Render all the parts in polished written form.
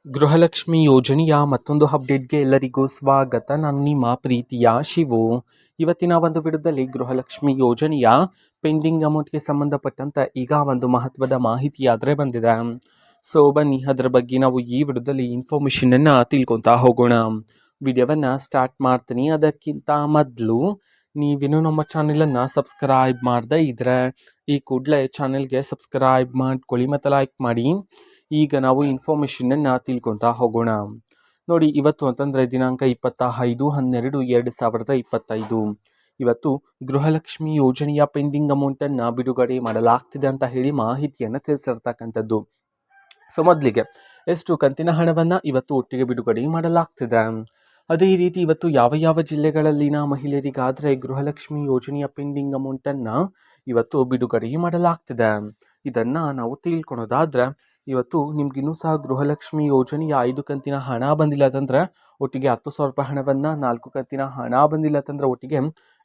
ಗೃಹಲಕ್ಷ್ಮಿ ಯೋಜನೆಯ ಮತ್ತೊಂದು ಅಪ್ಡೇಟ್ಗೆ ಎಲ್ಲರಿಗೂ ಸ್ವಾಗತ. ನಾನು ನಿಮ್ಮ ಪ್ರೀತಿಯ ಶಿವು. ಇವತ್ತಿನ ಒಂದು ವಿಡಿಯೋದಲ್ಲಿ ಗೃಹಲಕ್ಷ್ಮಿ ಯೋಜನೆಯ ಪೆಂಡಿಂಗ್ ಅಮೌಂಟ್ಗೆ ಸಂಬಂಧಪಟ್ಟಂತ ಈಗ ಒಂದು ಮಹತ್ವದ ಮಾಹಿತಿ ಆದರೆ ಬಂದಿದೆ. ಸೊ ಬನ್ನಿ ಅದರ ಬಗ್ಗೆ ನಾವು ಈ ವಿಡಿಯೋದಲ್ಲಿ ಇನ್ಫಾರ್ಮೇಷನನ್ನು ತಿಳ್ಕೊತಾ ಹೋಗೋಣ. ವಿಡಿಯೋವನ್ನು ಸ್ಟಾರ್ಟ್ ಮಾಡ್ತೀನಿ. ಅದಕ್ಕಿಂತ ಮೊದಲು ನೀವಿನ್ನೂ ನಮ್ಮ ಚಾನೆಲನ್ನು ಸಬ್ಸ್ಕ್ರೈಬ್ ಮಾಡದೇ ಇದ್ರೆ ಈ ಕೂಡಲೇ ಚಾನೆಲ್ಗೆ ಸಬ್ಸ್ಕ್ರೈಬ್ ಮಾಡ್ಕೊಳ್ಳಿ ಮತ್ತು ಲೈಕ್ ಮಾಡಿ. ಈಗ ನಾವು ಇನ್ಫಾರ್ಮೇಷನನ್ನು ತಿಳ್ಕೊತಾ ಹೋಗೋಣ. ನೋಡಿ, ಇವತ್ತು ಅಂತಂದರೆ ದಿನಾಂಕ 25/12/2025 ಇವತ್ತು ಗೃಹಲಕ್ಷ್ಮಿ ಯೋಜನೆಯ ಪೆಂಡಿಂಗ್ ಅಮೌಂಟನ್ನು ಬಿಡುಗಡೆ ಮಾಡಲಾಗ್ತಿದೆ ಅಂತ ಹೇಳಿ ಮಾಹಿತಿಯನ್ನು ತಿಳಿಸಿರ್ತಕ್ಕಂಥದ್ದು. ಸೊ ಮೊದಲಿಗೆ ಎಷ್ಟು ಕಂತಿನ ಹಣವನ್ನು ಇವತ್ತು ಒಟ್ಟಿಗೆ ಬಿಡುಗಡೆ ಮಾಡಲಾಗ್ತಿದೆ. ಅದೇ ರೀತಿ ಇವತ್ತು ಯಾವ ಯಾವ ಜಿಲ್ಲೆಗಳಲ್ಲಿನ ಮಹಿಳೆಯರಿಗಾದರೆ ಗೃಹಲಕ್ಷ್ಮಿ ಯೋಜನೆಯ ಪೆಂಡಿಂಗ್ ಅಮೌಂಟನ್ನು ಇವತ್ತು ಬಿಡುಗಡೆ ಮಾಡಲಾಗ್ತಿದೆ, ಇದನ್ನು ನಾವು ತಿಳ್ಕೊಳೋದಾದರೆ ಇವತ್ತು ನಿಮ್ಗಿನ್ನೂ ಸಹ ಗೃಹಲಕ್ಷ್ಮಿ ಯೋಜನೆಯ 5 ಕಂತಿನ ಹಣ ಬಂದಿಲ್ಲ ಅಂತಂದರೆ ಒಟ್ಟಿಗೆ 10,000 ರೂಪಾಯಿ ಹಣವನ್ನು, 4 ಕಂತಿನ ಹಣ ಬಂದಿಲ್ಲ ಅಂತಂದರೆ ಒಟ್ಟಿಗೆ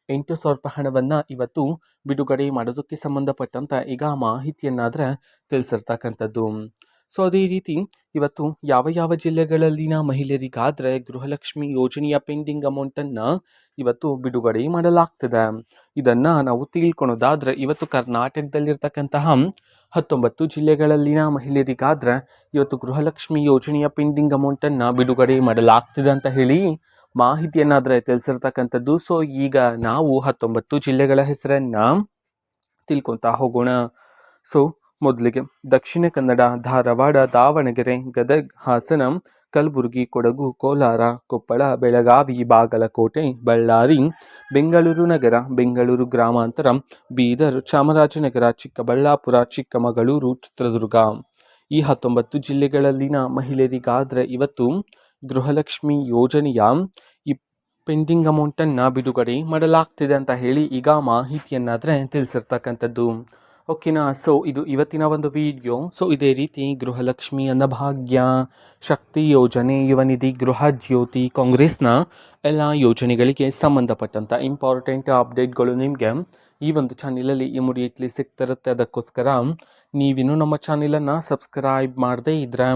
8,000 ರೂಪಾಯಿ ಹಣವನ್ನು ಇವತ್ತು ಬಿಡುಗಡೆ ಮಾಡೋದಕ್ಕೆ ಸಂಬಂಧಪಟ್ಟಂಥ ಈಗ ಮಾಹಿತಿಯನ್ನಾದರೆ ತಿಳಿಸಿರ್ತಕ್ಕಂಥದ್ದು. ಸೊ ಅದೇ ರೀತಿ ಇವತ್ತು ಯಾವ ಯಾವ ಜಿಲ್ಲೆಗಳಲ್ಲಿನ ಮಹಿಳೆಯರಿಗಾದರೆ ಗೃಹಲಕ್ಷ್ಮಿ ಯೋಜನೆಯ ಪೆಂಡಿಂಗ್ ಅಮೌಂಟನ್ನು ಇವತ್ತು ಬಿಡುಗಡೆ ಮಾಡಲಾಗ್ತದೆ, ಇದನ್ನು ನಾವು ತಿಳ್ಕೊಳೋದಾದರೆ ಇವತ್ತು ಕರ್ನಾಟಕದಲ್ಲಿರ್ತಕ್ಕಂತಹ 19 ಜಿಲ್ಲೆಗಳಲ್ಲಿನ ಮಹಿಳೆಯರಿಗಾದರೆ ಇವತ್ತು ಗೃಹಲಕ್ಷ್ಮಿ ಯೋಜನೆಯ ಪೆಂಡಿಂಗ್ ಅಮೌಂಟನ್ನು ಬಿಡುಗಡೆ ಮಾಡಲಾಗ್ತಿದೆ ಅಂತ ಹೇಳಿ ಮಾಹಿತಿಯನ್ನಾದರೆ ತಿಳಿಸಿರ್ತಕ್ಕಂಥದ್ದು. ಸೊ ಈಗ ನಾವು 19 ಜಿಲ್ಲೆಗಳ ಹೆಸರನ್ನು ತಿಳ್ಕೊತಾ ಹೋಗೋಣ. ಸೊ ಮೊದಲಿಗೆ ದಕ್ಷಿಣ ಕನ್ನಡ, ಧಾರವಾಡ, ದಾವಣಗೆರೆ, ಗದಗ, ಹಾಸನ, ಕಲಬುರಗಿ, ಕೊಡಗು, ಕೋಲಾರ, ಕೊಪ್ಪಳ, ಬೆಳಗಾವಿ, ಬಾಗಲಕೋಟೆ, ಬಳ್ಳಾರಿ, ಬೆಂಗಳೂರು ನಗರ, ಬೆಂಗಳೂರು ಗ್ರಾಮಾಂತರ, ಬೀದರ್, ಚಾಮರಾಜನಗರ, ಚಿಕ್ಕಬಳ್ಳಾಪುರ, ಚಿಕ್ಕಮಗಳೂರು, ಚಿತ್ರದುರ್ಗ ಈ 19 ಜಿಲ್ಲೆಗಳಲ್ಲಿನ ಮಹಿಳೆಯರಿಗಾದರೆ ಇವತ್ತು ಗೃಹಲಕ್ಷ್ಮಿ ಯೋಜನೆಯ ಈ ಪೆಂಡಿಂಗ್ ಅಮೌಂಟನ್ನು ಬಿಡುಗಡೆ ಮಾಡಲಾಗ್ತಿದೆ ಅಂತ ಹೇಳಿ ಈಗ ಮಾಹಿತಿಯನ್ನಾದರೆ ತಿಳಿಸಿರ್ತಕ್ಕಂಥದ್ದು. ಓಕೆನಾ. ಸೊ ಇದು ಇವತ್ತಿನ ಒಂದು ವಿಡಿಯೋ. ಸೊ ಇದೇ ರೀತಿ ಗೃಹಲಕ್ಷ್ಮಿ, ಅನ್ನಭಾಗ್ಯ, ಶಕ್ತಿ ಯೋಜನೆ, ಯುವ ನಿಧಿ, ಗೃಹ ಜ್ಯೋತಿ, ಕಾಂಗ್ರೆಸ್ನ ಎಲ್ಲ ಯೋಜನೆಗಳಿಗೆ ಸಂಬಂಧಪಟ್ಟಂಥ ಇಂಪಾರ್ಟೆಂಟ್ ಅಪ್ಡೇಟ್ಗಳು ನಿಮಗೆ ಈ ಒಂದು ಚಾನಲಲ್ಲಿ ಇಮಿಡಿಯೇಟ್ಲಿ ಸಿಗ್ತಿರುತ್ತೆ. ಅದಕ್ಕೋಸ್ಕರ ನೀವಿನ್ನೂ ನಮ್ಮ ಚಾನಲನ್ನು ಸಬ್ಸ್ಕ್ರೈಬ್ ಮಾಡದೇ ಇದ್ದರೆ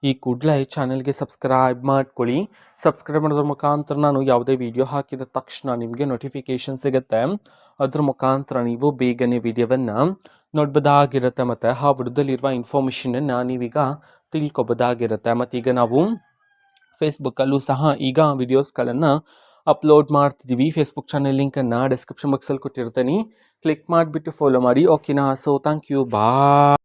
ಈ ಕೂಡಲೇ ಚಾನಲ್ಗೆ ಸಬ್ಸ್ಕ್ರೈಬ್ ಮಾಡ್ಕೊಳ್ಳಿ. ಸಬ್ಸ್ಕ್ರೈಬ್ ಮಾಡೋದ್ರ ಮುಖಾಂತರ ನಾನು ಯಾವುದೇ ವಿಡಿಯೋ ಹಾಕಿದ ತಕ್ಷಣ ನಿಮಗೆ ನೋಟಿಫಿಕೇಷನ್ ಸಿಗುತ್ತೆ. ಅದ್ರ ಮುಖಾಂತರ ನೀವು ಬೇಗನೆ ವಿಡಿಯೋವನ್ನು ನೋಡ್ಬೋದಾಗಿರುತ್ತೆ ಮತ್ತು ಆ ವಿಡಿಯೋದಲ್ಲಿರುವ ಇನ್ಫಾರ್ಮೇಷನನ್ನು ನೀವೀಗ ತಿಳ್ಕೊಬೋದಾಗಿರುತ್ತೆ. ಮತ್ತು ಈಗ ನಾವು ಫೇಸ್ಬುಕ್ಕಲ್ಲೂ ಸಹ ಈಗ ವಿಡಿಯೋಸ್ಗಳನ್ನು ಅಪ್ಲೋಡ್ ಮಾಡ್ತಿದ್ದೀವಿ. ಫೇಸ್ಬುಕ್ ಚಾನಲ್ ಲಿಂಕನ್ನು ಡಿಸ್ಕ್ರಿಪ್ಷನ್ ಬಾಕ್ಸಲ್ಲಿ ಕೊಟ್ಟಿರ್ತೀನಿ, ಕ್ಲಿಕ್ ಮಾಡಿಬಿಟ್ಟು ಫಾಲೋ ಮಾಡಿ. ಓಕೆನಾ. So thank you, bye.